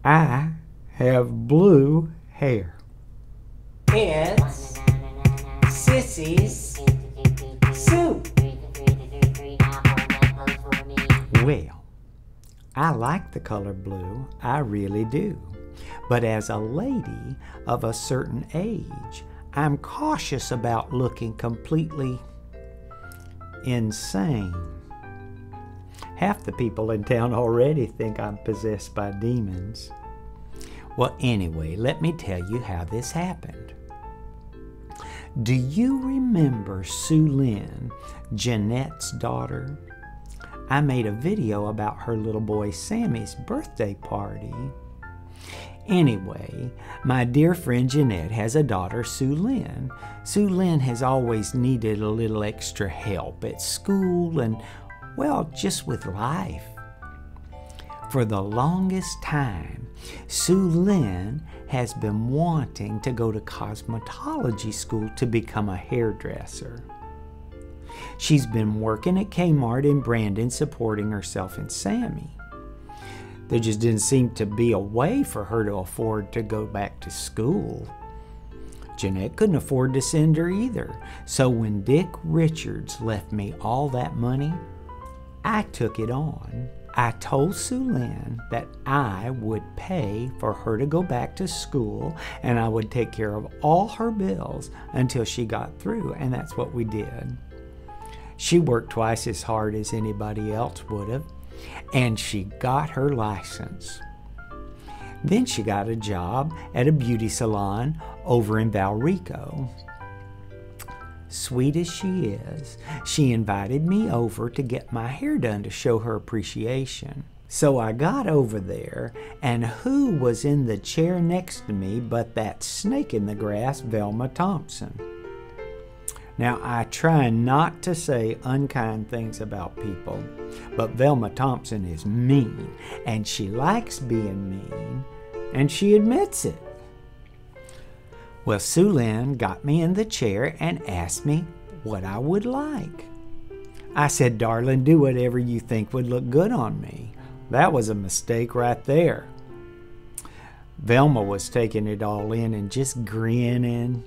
I have blue hair. It's Sissy's soup. Well, I like the color blue, I really do. But as a lady of a certain age, I'm cautious about looking completely insane. Half the people in town already think I'm possessed by demons. Well, anyway, let me tell you how this happened. Do you remember Sue Lynn, Jeanette's daughter? I made a video about her little boy Sammy's birthday party. Anyway, my dear friend Jeanette has a daughter, Sue Lynn. Sue Lynn has always needed a little extra help at school and, well, just with life. For the longest time, Sue Lynn has been wanting to go to cosmetology school to become a hairdresser. She's been working at Kmart in Brandon, supporting herself and Sammy. There just didn't seem to be a way for her to afford to go back to school. Jeanette couldn't afford to send her either. So when Dick Richards left me all that money, I took it on. I told Sue Lynn that I would pay for her to go back to school and I would take care of all her bills until she got through, and that's what we did. She worked twice as hard as anybody else would have, and she got her license. Then she got a job at a beauty salon over in Valrico. Sweet as she is, she invited me over to get my hair done to show her appreciation. So I got over there, and who was in the chair next to me but that snake in the grass, Velma Thompson. Now, I try not to say unkind things about people, but Velma Thompson is mean, and she likes being mean, and she admits it. Well, Sue Lynn got me in the chair and asked me what I would like. I said, "Darling, do whatever you think would look good on me." That was a mistake right there. Velma was taking it all in and just grinning.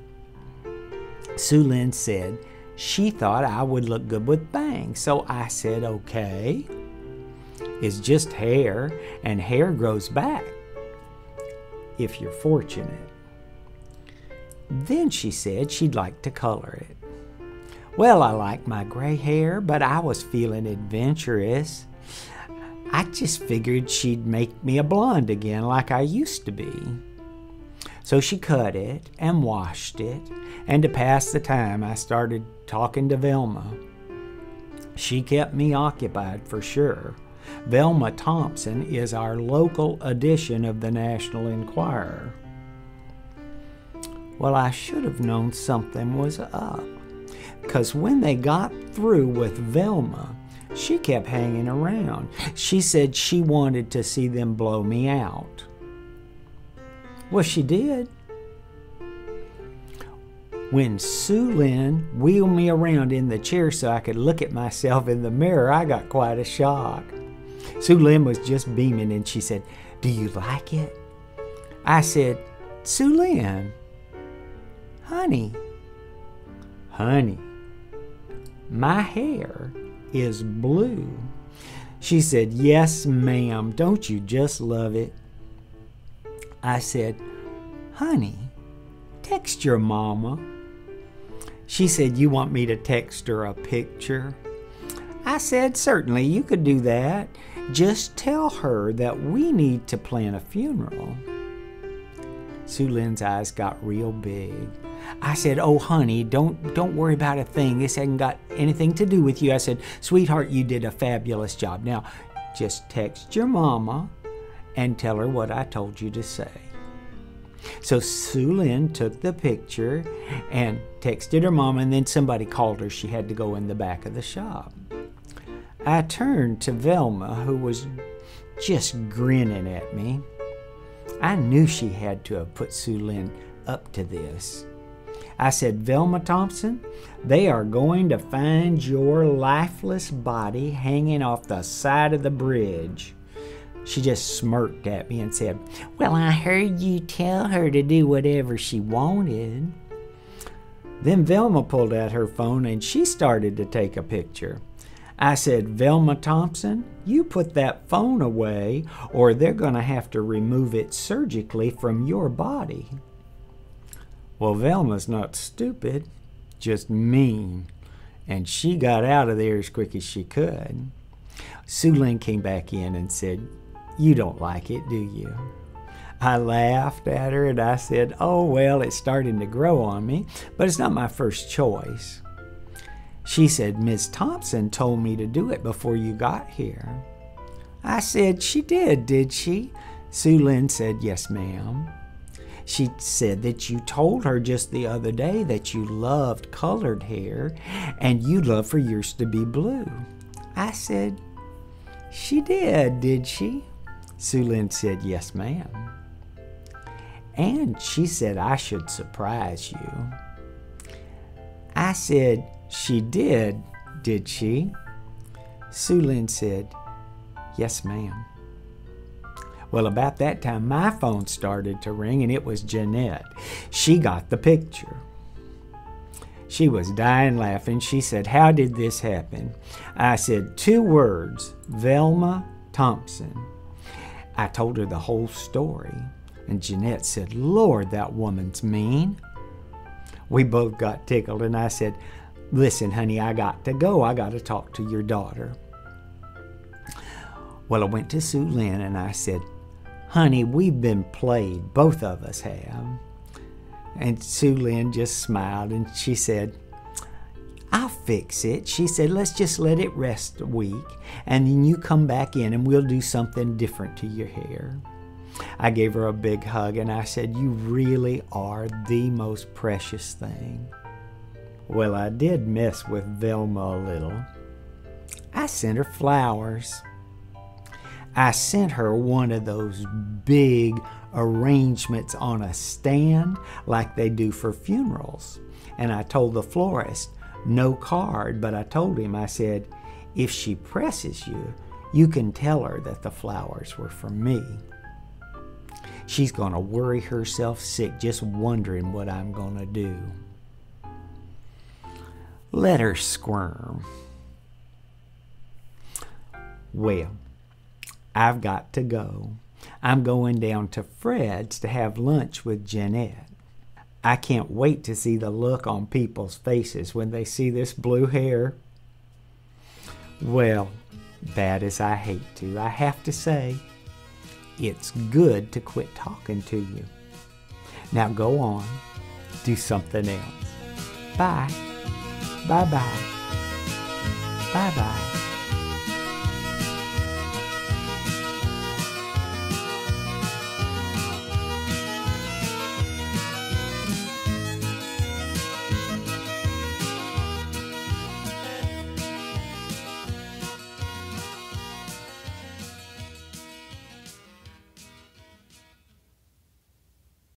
Sue Lynn said she thought I would look good with bangs, so I said, okay. It's just hair, and hair grows back, if you're fortunate. Then she said she'd like to color it. Well, I like my gray hair, but I was feeling adventurous. I just figured she'd make me a blonde again like I used to be. So she cut it and washed it, and to pass the time, I started talking to Velma. She kept me occupied for sure. Velma Thompson is our local edition of the National Enquirer. Well, I should have known something was up, because when they got through with Velma, she kept hanging around. She said she wanted to see them blow me out. Well, she did. When Sue Lynn wheeled me around in the chair so I could look at myself in the mirror, I got quite a shock. Sue Lynn was just beaming and she said, "Do you like it?" I said, "Sue Lynn, honey, my hair is blue." She said, "Yes, ma'am, don't you just love it?" I said, "Honey, text your mama." She said, "You want me to text her a picture?" I said, "Certainly, you could do that. Just tell her that we need to plan a funeral." Sue Lynn's eyes got real big. I said, "Oh, honey, don't worry about a thing. This hasn't got anything to do with you." I said, "Sweetheart, you did a fabulous job. Now, just text your mama and tell her what I told you to say." So Sue Lynn took the picture and texted her mama, and then somebody called her. She had to go in the back of the shop. I turned to Velma, who was just grinning at me. I knew she had to have put Sue Lynn up to this. I said, "Velma Thompson, they are going to find your lifeless body hanging off the side of the bridge. She just smirked at me and said, "Well, I heard you tell her to do whatever she wanted." Then Velma pulled out her phone and she started to take a picture. I said, "Velma Thompson, you put that phone away or they're going to have to remove it surgically from your body." Well, Velma's not stupid, just mean, and she got out of there as quick as she could. Sue Lynn came back in and said, "You don't like it, do you?" I laughed at her and I said, "Oh, well, it's starting to grow on me, but it's not my first choice." She said, "Miss Thompson told me to do it before you got here." I said, "She did she?" Sue Lynn said, "Yes, ma'am. She said that you told her just the other day that you loved colored hair and you'd love for yours to be blue." I said, "She did she?" Sue Lynn said, "Yes, ma'am. And she said I should surprise you." I said, "She did she?" Sue Lynn said, "Yes, ma'am." Well, about that time, my phone started to ring, and it was Jeanette. She got the picture. She was dying laughing. She said, "How did this happen?" I said, 2 words, Velma Thompson. I told her the whole story, and Jeanette said, "Lord, that woman's mean." We both got tickled, and I said, "Listen, honey, I got to go. I got to talk to your daughter." Well, I went to Sue Lynn, and I said, "Honey, we've been played. Both of us have." And Sue Lynn just smiled, and she said, "I'll fix it." She said, "Let's just let it rest a week, and then you come back in, and we'll do something different to your hair." I gave her a big hug, and I said, "You really are the most precious thing." Well, I did mess with Velma a little. I sent her flowers. I sent her one of those big arrangements on a stand like they do for funerals. And I told the florist, no card, but I told him, I said, "If she presses you, you can tell her that the flowers were for me. She's going to worry herself sick just wondering what I'm going to do." Let her squirm. Well, I've got to go. I'm going down to Fred's to have lunch with Jeanette. I can't wait to see the look on people's faces when they see this blue hair. Well, bad as I hate to, I have to say, it's good to quit talking to you. Now go on, do something else. Bye. Bye-bye. Bye-bye.